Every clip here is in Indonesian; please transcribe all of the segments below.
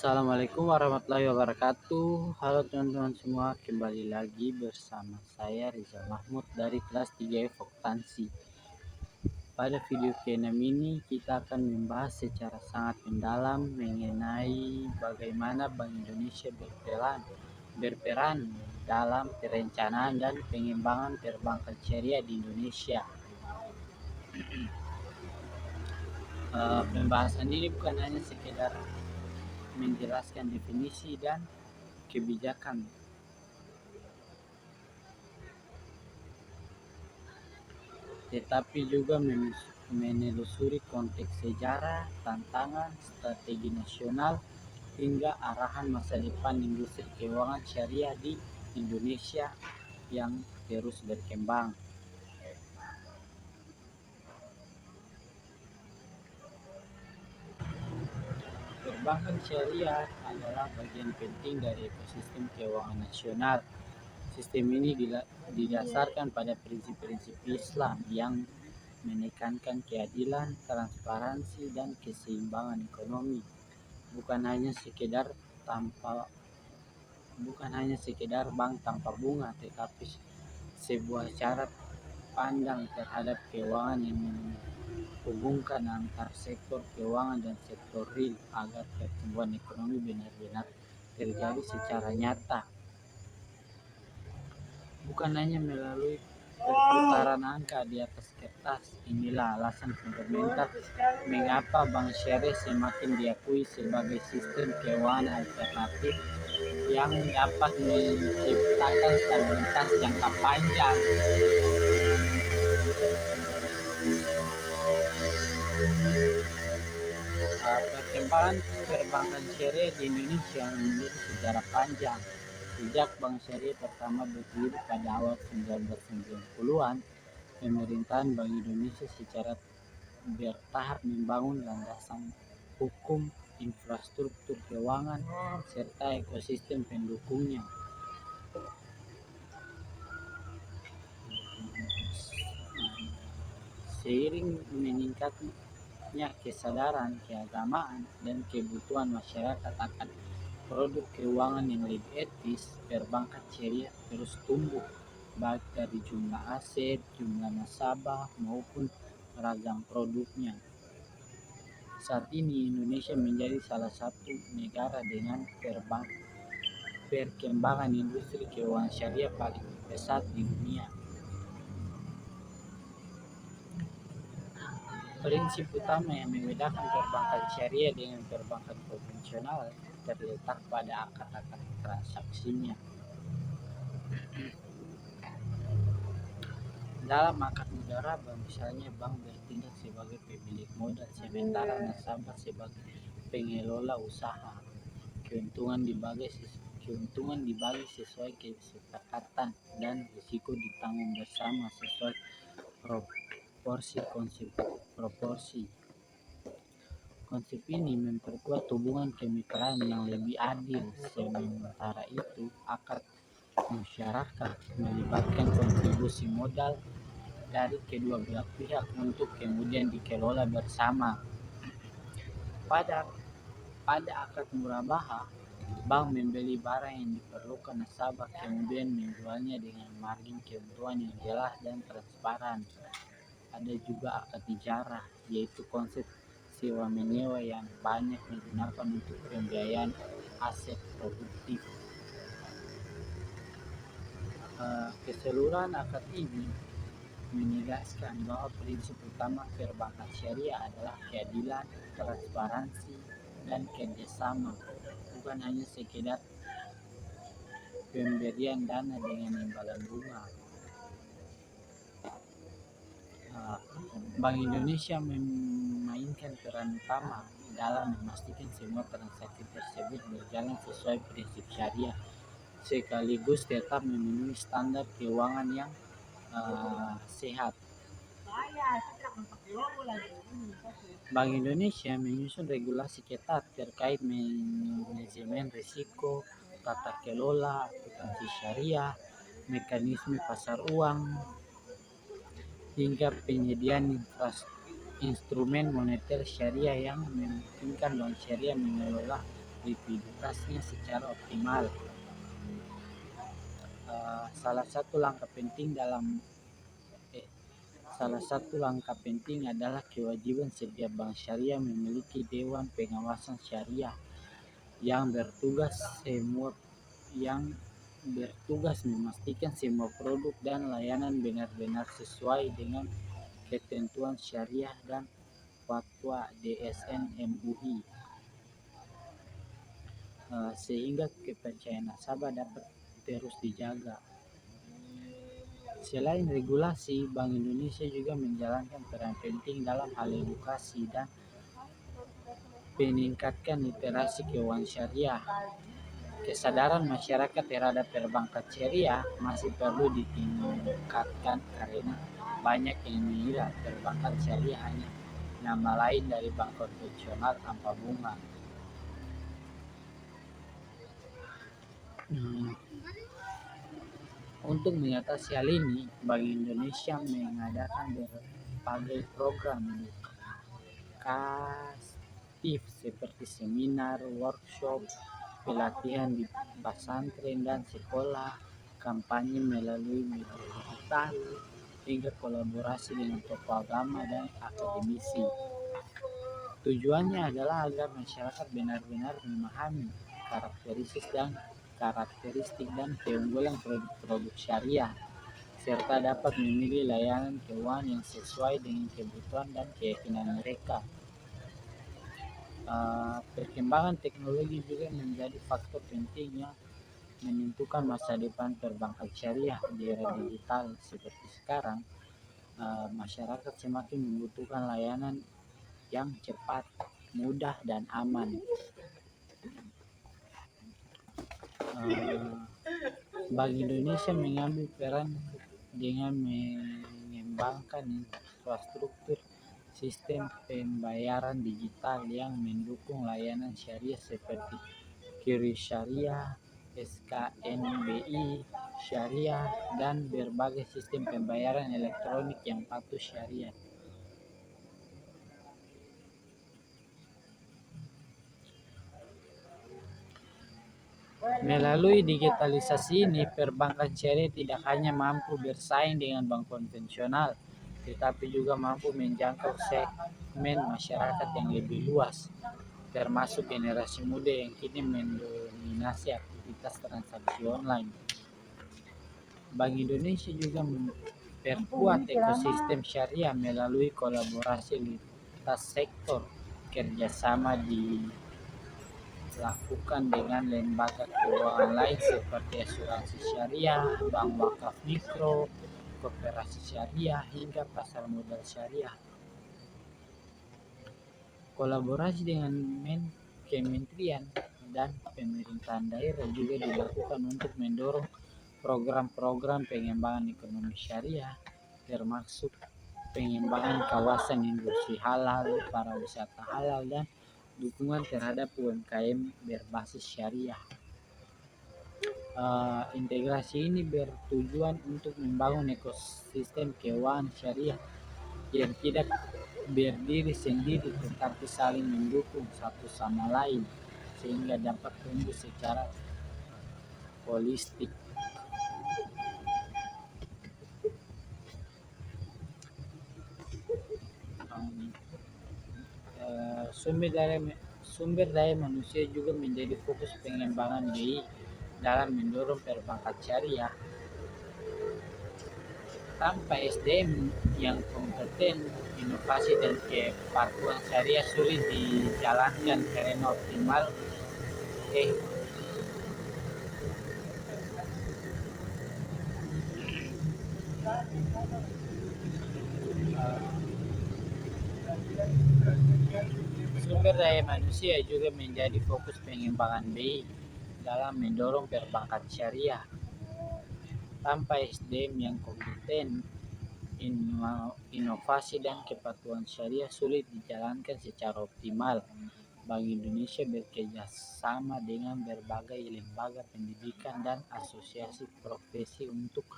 Assalamualaikum warahmatullahi wabarakatuh. Halo teman-teman semua, kembali lagi bersama saya Rizal Mahmud dari kelas 3 Akuntansi. Pada video ke-6 ini kita akan membahas secara sangat mendalam mengenai bagaimana Bank Indonesia berperan dalam perencanaan dan pengembangan perbankan syariah di Indonesia. Pembahasan ini bukan hanya sekedar menjelaskan definisi dan kebijakan, tetapi juga menelusuri konteks sejarah, tantangan, strategi nasional, hingga arahan masa depan industri keuangan syariah di Indonesia yang terus berkembang. Perbankan syariah adalah bagian penting dari ekosistem keuangan nasional. Sistem ini didasarkan pada prinsip-prinsip Islam yang menekankan keadilan, transparansi, dan keseimbangan ekonomi. Bukan hanya sekedar bank tanpa bunga, tetapi sebuah cara pandang terhadap keuangan yang menghubungkan antar sektor keuangan dan sektor real agar pertumbuhan ekonomi benar-benar terjadi secara nyata, bukan hanya melalui perputaran angka di atas kertas. Inilah alasan fundamental mengapa bank syariah semakin diakui sebagai sistem keuangan alternatif yang dapat menciptakan stabilitas jangka panjang. Perkembangan perbankan syariah di Indonesia memiliki sejarah panjang. Sejak bank syariah pertama berdiri pada awal 1990-an, pemerintahan Bank Indonesia secara bertahap membangun landasan hukum, infrastruktur keuangan, serta ekosistem pendukungnya. Seiring meningkatnya kesadaran, keagamaan, dan kebutuhan masyarakat akan produk keuangan yang lebih etis, perbankan syariah terus tumbuh, baik dari jumlah aset, jumlah nasabah, maupun ragam produknya. Saat ini Indonesia menjadi salah satu negara dengan perkembangan industri keuangan syariah paling pesat di dunia. Prinsip utama yang membedakan perbankan syariah dengan perbankan konvensional terletak pada akad-akad transaksinya. Dalam akad mudharabah, misalnya bank bertindak sebagai pemilik modal sementara nasabah sebagai pengelola usaha. Keuntungan dibagi sesuai kesepakatan dan risiko ditanggung bersama sesuai proporsi. Konsep ini memperkuat hubungan kemitraan yang lebih adil. Sementara itu, akad musyarakah melibatkan kontribusi modal dari kedua belah pihak untuk kemudian dikelola bersama. Pada akad murabahah, bank membeli barang yang diperlukan nasabah kemudian menjualnya dengan margin keuntungan yang jelas dan transparan. Ada juga akad ijarah, yaitu konsep sewa menyewa yang banyak digunakan untuk pembiayaan aset produktif. Keseluruhan akad ini menegaskan bahwa prinsip utama perbankan syariah adalah keadilan, transparansi, dan kerjasama, bukan hanya sekedar pemberian dana dengan imbalan bunga. Bank Indonesia memainkan peran utama dalam memastikan semua transaksi tersebut berjalan sesuai prinsip syariah, sekaligus tetap memenuhi standar keuangan yang sehat. Bank Indonesia menyusun regulasi ketat terkait manajemen risiko, tata kelola akuntansi syariah, mekanisme pasar uang, hingga penyediaan instrumen moneter syariah yang memungkinkan bank syariah mengelola likuiditasnya secara optimal. Salah satu langkah penting adalah kewajiban setiap bank syariah memiliki Dewan Pengawasan Syariah yang bertugas memastikan semua produk dan layanan benar-benar sesuai dengan ketentuan syariah dan fatwa DSN MUI, sehingga kepercayaan nasabah dapat terus dijaga. Selain regulasi, Bank Indonesia juga menjalankan peran penting dalam hal edukasi dan meningkatkan literasi keuangan syariah. Kesadaran masyarakat terhadap perbankan syariah masih perlu ditingkatkan karena banyak yang mengira perbankan syariah hanya nama lain dari bank konvensional tanpa bunga. Untuk mengatasi hal ini, Bank Indonesia mengadakan berbagai program edukatif seperti seminar, workshop, pelatihan di pesantren dan sekolah, kampanye melalui media digital, hingga kolaborasi dengan tokoh agama dan akademisi. Tujuannya adalah agar masyarakat benar-benar memahami karakteristik dan keunggulan produk-produk syariah, serta dapat memilih layanan keuangan yang sesuai dengan kebutuhan dan keyakinan mereka. Perkembangan teknologi juga menjadi faktor penting yang menentukan masa depan perbankan syariah di era digital seperti sekarang. Masyarakat semakin membutuhkan layanan yang cepat, mudah, dan aman. Bank Indonesia mengambil peran dengan mengembangkan infrastruktur sistem pembayaran digital yang mendukung layanan syariah seperti QRIS Syariah, SKNBI Syariah, dan berbagai sistem pembayaran elektronik yang patuh syariah. Melalui digitalisasi ini, perbankan syariah tidak hanya mampu bersaing dengan bank konvensional, tetapi juga mampu menjangkau segmen masyarakat yang lebih luas, termasuk generasi muda yang kini mendominasi aktivitas transaksi online. Bank Indonesia juga memperkuat ekosistem syariah melalui kolaborasi lintas sektor. Kerjasama dilakukan dengan lembaga keuangan lain seperti asuransi syariah, bank wakaf mikro, koperasi syariah, hingga pasar modal syariah. Kolaborasi dengan kementerian dan pemerintahan daerah juga dilakukan untuk mendorong program-program pengembangan ekonomi syariah, termasuk pengembangan kawasan industri halal, pariwisata halal, dan dukungan terhadap UMKM berbasis syariah. Integrasi ini bertujuan untuk membangun ekosistem keuangan syariah yang tidak berdiri sendiri tetapi saling mendukung satu sama lain sehingga dapat tumbuh secara holistik. Sumber daya manusia juga menjadi fokus pengembangan BI dalam mendorong perbankan syariah. Tanpa SDM yang kompeten, inovasi dan kepatuhan syariah sulit dijalankan karena optimal Sumber daya manusia juga menjadi fokus pengembangan BI dalam mendorong perbankan syariah. Tanpa SDM yang kompeten, inovasi dan kepatuhan syariah sulit dijalankan secara optimal. Bank Indonesia bekerja sama dengan berbagai lembaga pendidikan dan asosiasi profesi untuk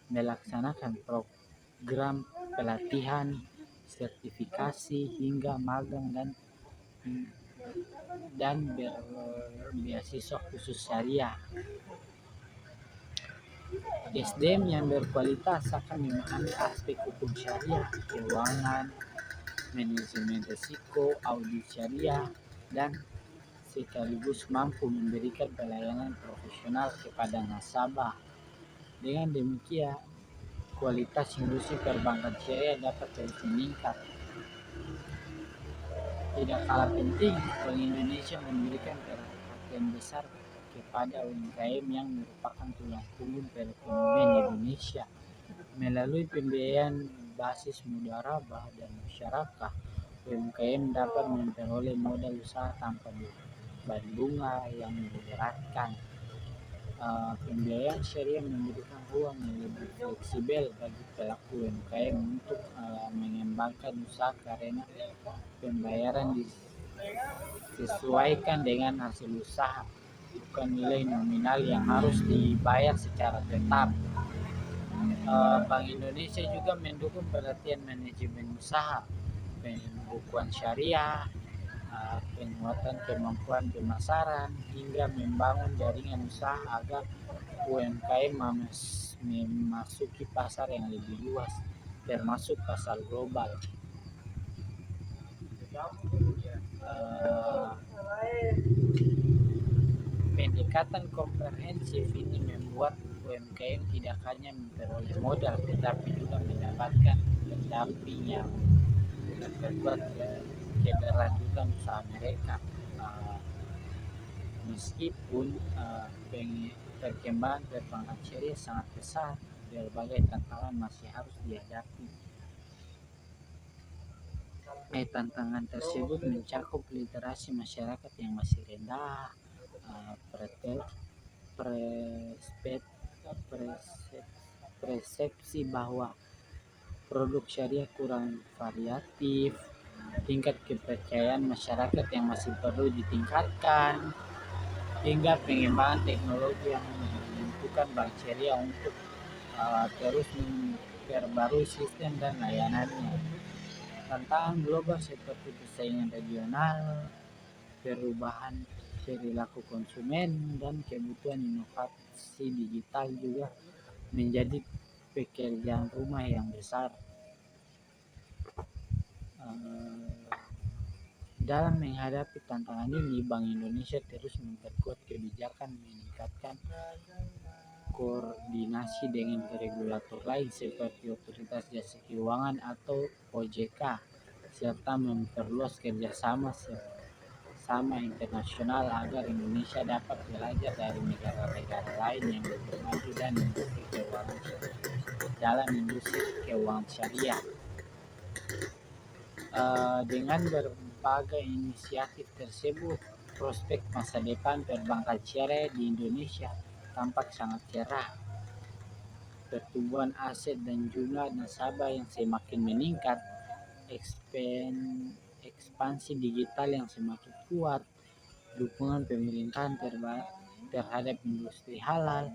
melaksanakan program pelatihan, sertifikasi, hingga magang dan dan berbeasiswa khusus syariah. SDM yang berkualitas akan memahami aspek hukum syariah, keuangan, manajemen risiko, audit syariah, dan sekaligus mampu memberikan pelayanan profesional kepada nasabah. Dengan demikian, kualitas industri perbankan syariah dapat terus meningkat. Tidak kalah penting, Bank Indonesia memberikan perhatian besar kepada UMKM yang merupakan tulang punggung perekonomian Indonesia. Melalui pembiayaan basis mudharabah dan musyarakah, UMKM dapat memperoleh modal usaha tanpa beban bunga yang memberatkan. Pembiayaan syariah memberikan ruang yang lebih fleksibel bagi pelaku UMKM untuk mengembangkan usaha karena pembayaran disesuaikan dengan hasil usaha, bukan nilai nominal yang harus dibayar secara tetap. Bank Indonesia juga mendukung pelatihan manajemen usaha, pembukuan syariah, penguatan kemampuan pemasaran, hingga membangun jaringan usaha agar UMKM memasuki pasar yang lebih luas, termasuk pasar global. Pendekatan komprehensif ini membuat UMKM tidak hanya memperoleh modal, tetapi juga mendapatkan pendamping yang memperkuat keberlanjutan usaha mereka. Meskipun perkembangan perbankan syariah sangat besar, berbagai tantangan masih harus dihadapi. Tantangan tersebut mencakup literasi masyarakat yang masih rendah, persepsi bahwa produk syariah kurang variatif, tingkat kepercayaan masyarakat yang masih perlu ditingkatkan, hingga pengembangan teknologi yang membutuhkan bank syariah untuk terus memperbarui sistem dan layanannya. Tantangan global seperti persaingan regional, perubahan perilaku konsumen, dan kebutuhan inovasi digital juga menjadi pekerjaan rumah yang besar. Dalam menghadapi tantangan ini, Bank Indonesia terus memperkuat kebijakan, meningkatkan koordinasi dengan regulator lain seperti Otoritas Jasa Keuangan atau OJK, serta memperluas kerjasama internasional agar Indonesia dapat belajar dari negara-negara lain yang lebih maju dan dalam industri keuangan syariah. Dengan berbagai inisiatif tersebut, prospek masa depan perbankan syariah di Indonesia tampak sangat cerah. Pertumbuhan aset dan jumlah nasabah yang semakin meningkat, ekspansi digital yang semakin kuat, dukungan pemerintahan terhadap industri halal,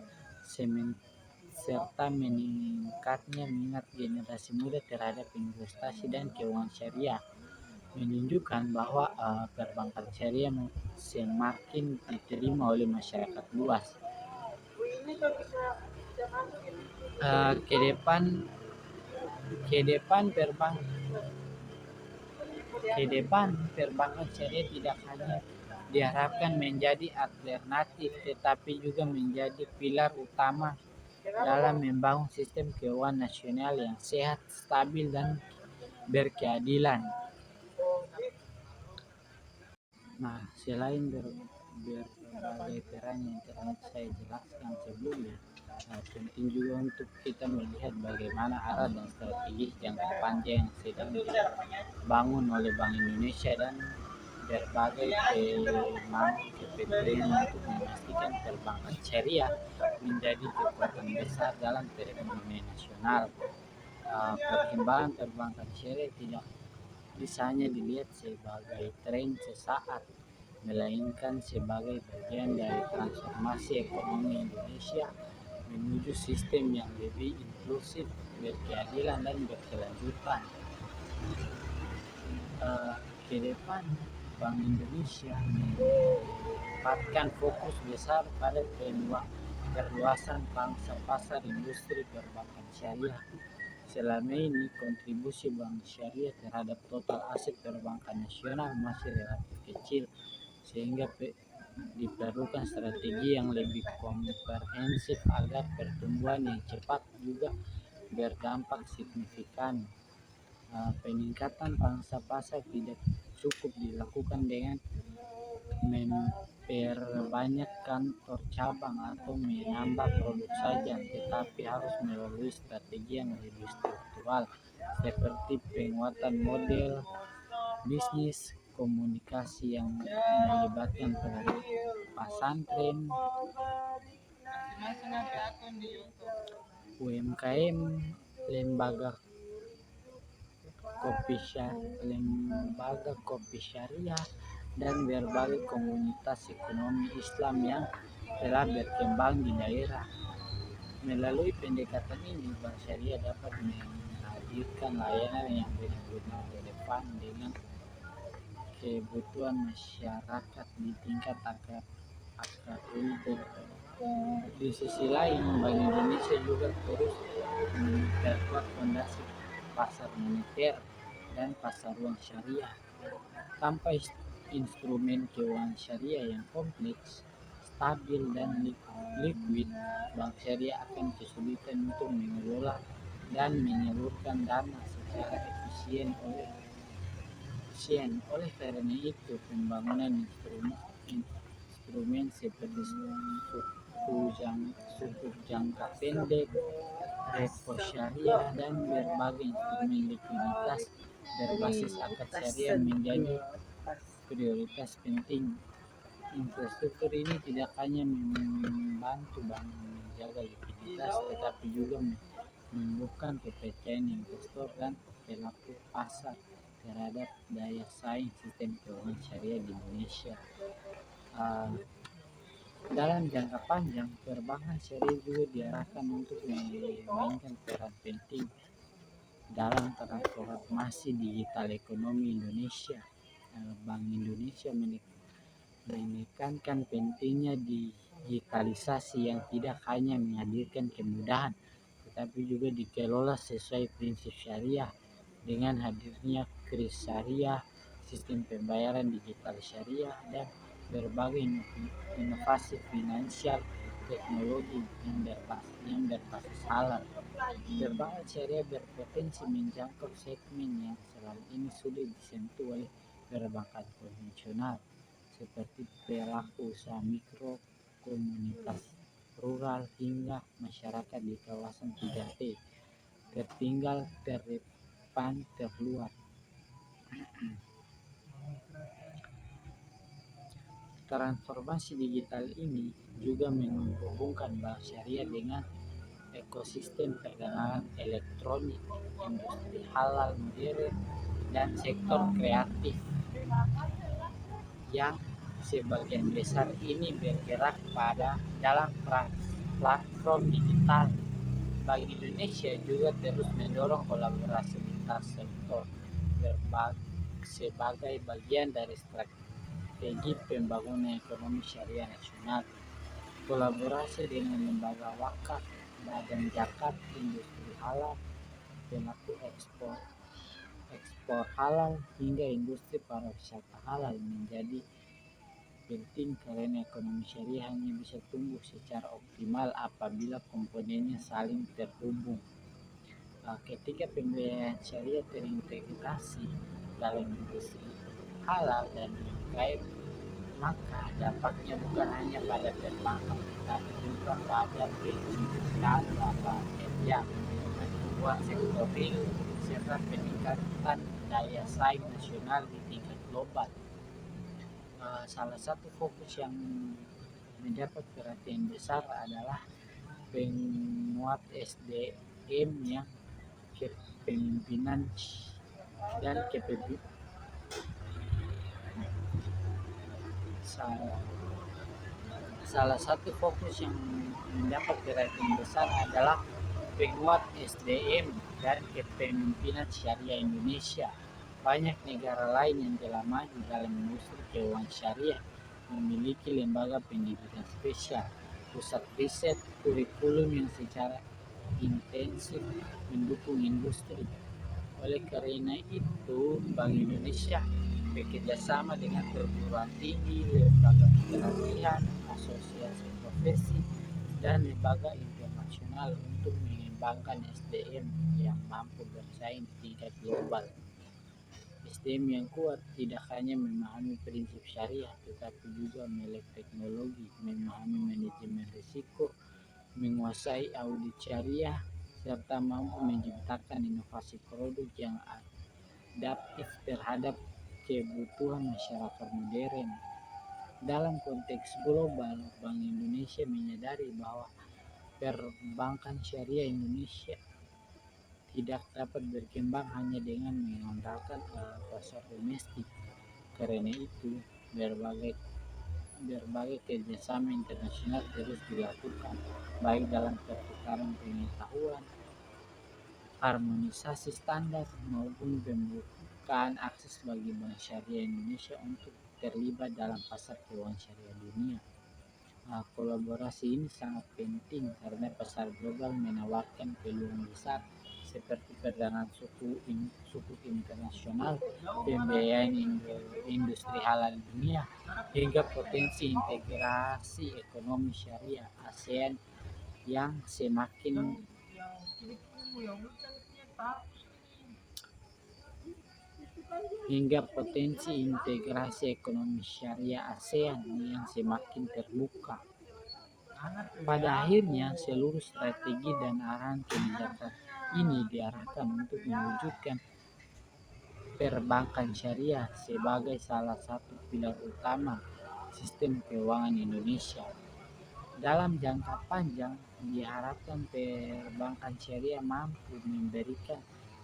serta meningkatnya minat generasi muda terhadap investasi dan keuangan syariah menunjukkan bahwa perbankan syariah semakin diterima oleh masyarakat luas. Ke depan perbankan syariah tidak hanya diharapkan menjadi alternatif, tetapi juga menjadi pilar utama dalam membangun sistem keuangan nasional yang sehat, stabil, dan berkeadilan. Nah, selain berbagai peran yang telah saya jelaskan sebelumnya, penting juga untuk kita melihat bagaimana arah dan strategi jangka panjang yang sedang dibangun oleh Bank Indonesia dan berbagai kepentingan untuk memastikan perbankan syariah menjadi kekuatan besar dalam perekonomian nasional. Perkembangan perbankan syariah tidak bisa hanya dilihat sebagai tren sesaat, melainkan sebagai bagian dari transformasi ekonomi Indonesia menuju sistem yang lebih inklusif, berkeadilan, dan berkelanjutan. Ke depan Bank Indonesia menempatkan fokus besar pada perluasan pangsa pasar industri perbankan syariah. Selama ini, kontribusi bank syariah terhadap total aset perbankan nasional masih relatif kecil, sehingga diperlukan strategi yang lebih komprehensif agar pertumbuhan yang cepat juga berdampak signifikan. Peningkatan pangsa pasar tidak cukup dilakukan dengan memperbanyak kantor cabang atau menambah produk saja, tetapi harus melalui strategi yang lebih struktural seperti penguatan model bisnis, komunikasi yang melibatkan pesantren, UMKM, lembaga kopi syariah, dan berbagai komunitas ekonomi Islam yang telah berkembang di daerah. Melalui pendekatan ini, bank syariah dapat menghadirkan layanan yang benar-benar relevan dengan kebutuhan masyarakat di tingkat akar rumput. Di sisi lain, Bank Indonesia juga terus memperkuat fondasi pasar moneter dan pasar uang syariah. Tanpa instrumen keuangan syariah yang kompleks, stabil, dan liquid, bank syariah akan kesulitan untuk mengelola dan menyalurkan dana secara efisien. Oleh karena itu, pembangunan instrumen seperti sukuk jangka pendek, repo syariah, dan berbagai instrumen likuiditas berbasis akad syariah menjadi prioritas penting. Infrastruktur ini tidak hanya membantu bank menjaga likuiditas, tetapi juga menumbuhkan kepercayaan investor dan pelaku pasar terhadap daya saing sistem keuangan syariah di Indonesia. Dalam jangka panjang, perbankan syariah juga diarahkan untuk memainkan peran penting dalam transformasi digital ekonomi Indonesia. Bank Indonesia menekankan pentingnya digitalisasi yang tidak hanya menghadirkan kemudahan, tetapi juga dikelola sesuai prinsip syariah. Dengan hadirnya kris syariah, sistem pembayaran digital syariah, dan berbagai inovasi finansial teknologi yang berbasis halal, perbankan syariah berpotensi menjangkau segmen yang selama ini sulit disentuh oleh perbankan konvensional, seperti pelaku usaha mikro, komunitas rural, hingga masyarakat di kawasan 3T, tertinggal, terdepan, terluar. Transformasi digital ini juga menghubungkan bank syariah dengan ekosistem perdagangan elektronik, industri halal modern, dan sektor kreatif yang sebagian besar ini bergerak dalam platform digital. Bank Indonesia juga terus mendorong kolaborasi lintas sektor sebagai bagian dari strategi pembangunan ekonomi syariah nasional. Kolaborasi dengan lembaga wakaf, badan zakat, industri halal, pelaku ekspor halal, hingga industri pariwisata halal menjadi penting karena ekonomi syariah hanya bisa tumbuh secara optimal apabila komponennya saling terhubung. Ketika pembiayaan syariah terintegrasi dalam industri halal dan UMKM, maka dampaknya bukan hanya pada perbankan, tetapi juga pada pendidikan, kerja, pertumbuhan sektor real, serta peningkatan daya saing nasional di tingkat global. Salah satu fokus yang mendapat perhatian besar adalah penguat SDM yang kepemimpinan dan Salah satu fokus yang mendapat perhatian besar adalah penguat SDM dan kepemimpinan syariah Indonesia. Banyak negara lain yang telah maju dalam industri keuangan syariah memiliki lembaga pendidikan spesial, pusat riset, kurikulum yang secara intensif mendukung industri. Oleh karena itu, Bank Indonesia bekerja sama dengan perguruan tinggi, lembaga pelatihan, asosiasi profesi, dan lembaga internasional untuk mengembangkan SDM yang mampu bersaing di tingkat global. SDM yang kuat tidak hanya memahami prinsip syariah, tetapi juga melek teknologi, memahami manajemen risiko, menguasai audit syariah, serta mampu menciptakan inovasi produk yang adaptif terhadap kebutuhan masyarakat modern. Dalam konteks global, Bank Indonesia menyadari bahwa perbankan syariah Indonesia tidak dapat berkembang hanya dengan mengandalkan pasar domestik. Karena itu, berbagai berbagai kerjasama internasional terus dilakukan, baik dalam pertukaran pengetahuan, harmonisasi standar, maupun pembukaan akses bagi bank syariah Indonesia untuk terlibat dalam pasar keuangan syariah dunia. Kolaborasi ini sangat penting karena pasar global menawarkan peluang besar seperti perdagangan suku internasional, pembiayaan industri halal dunia, hingga potensi integrasi ekonomi syariah ASEAN yang semakin terbuka. Pada akhirnya, seluruh strategi dan arahan kebijakan ini diarahkan untuk mewujudkan perbankan syariah sebagai salah satu pilar utama sistem keuangan Indonesia. Dalam jangka panjang, diharapkan perbankan syariah mampu memberikan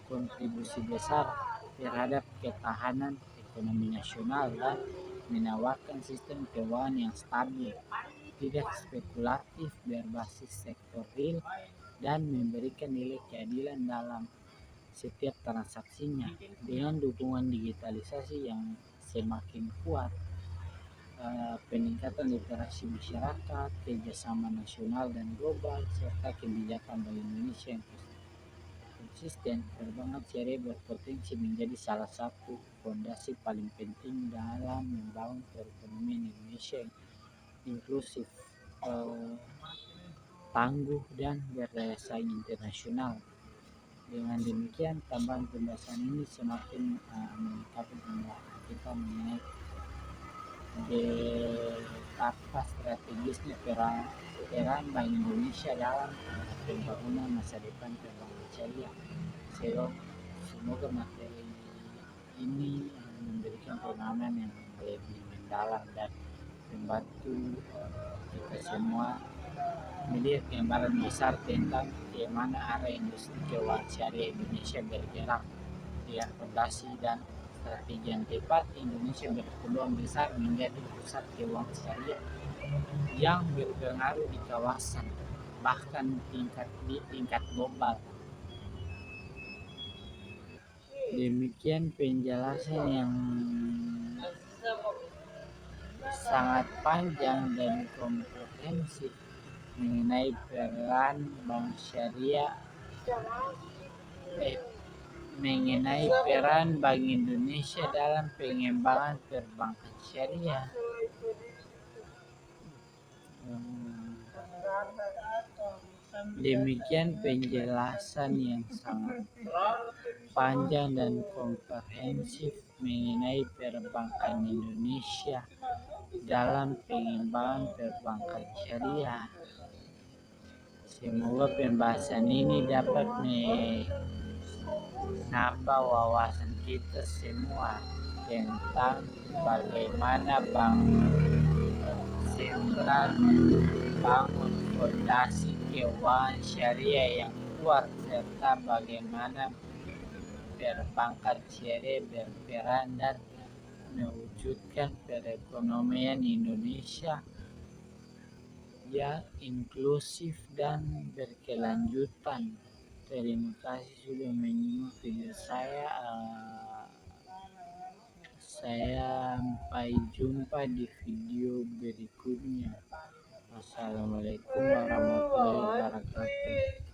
kontribusi besar terhadap ketahanan ekonomi nasional dan menawarkan sistem keuangan yang stabil, tidak spekulatif, berbasis sektor real, dan memberikan nilai keadilan dalam setiap transaksinya. Dengan dukungan digitalisasi yang semakin kuat, peningkatan literasi masyarakat, kerjasama nasional dan global, serta kebijakan Bank Indonesia yang konsisten, perbankan syariah berpotensi menjadi salah satu fondasi paling penting dalam membangun perekonomian Indonesia yang inklusif, tangguh, dan berdaya saing internasional. Dengan demikian, tambahan pembahasan ini semakin melengkapi pembahasan kita mengenai betapa strategisnya peran Bank Indonesia dalam pembangunan masa depan perbankan syariah. Semoga materi ini memberikan pemahaman yang lebih mendalam dan membantu kita semua melihat gambaran besar tentang bagaimana arah industri keuangan syariah Indonesia bergerak dengan fondasi dan strategi yang tepat. Indonesia berpeluang besar menjadi pusat keuangan syariah yang berpengaruh di kawasan, bahkan di tingkat global. Demikian penjelasan yang sangat panjang dan komprehensif mengenai peran bank syariah, mengenai peran Bank Indonesia dalam pengembangan perbankan syariah. Demikian penjelasan yang sangat panjang dan komprehensif mengenai perbankan Indonesia dalam pengembangan perbankan syariah. Semoga pembahasan ini dapat menambah wawasan kita semua tentang bagaimana bank sentral membangun fondasi keuangan syariah yang kuat, serta bagaimana perbankan syariah berperan dan mewujudkan perekonomian Indonesia yang inklusif dan berkelanjutan. Terima kasih sudah menyimak video saya. Sampai jumpa di video berikutnya. Wassalamualaikum warahmatullahi wabarakatuh.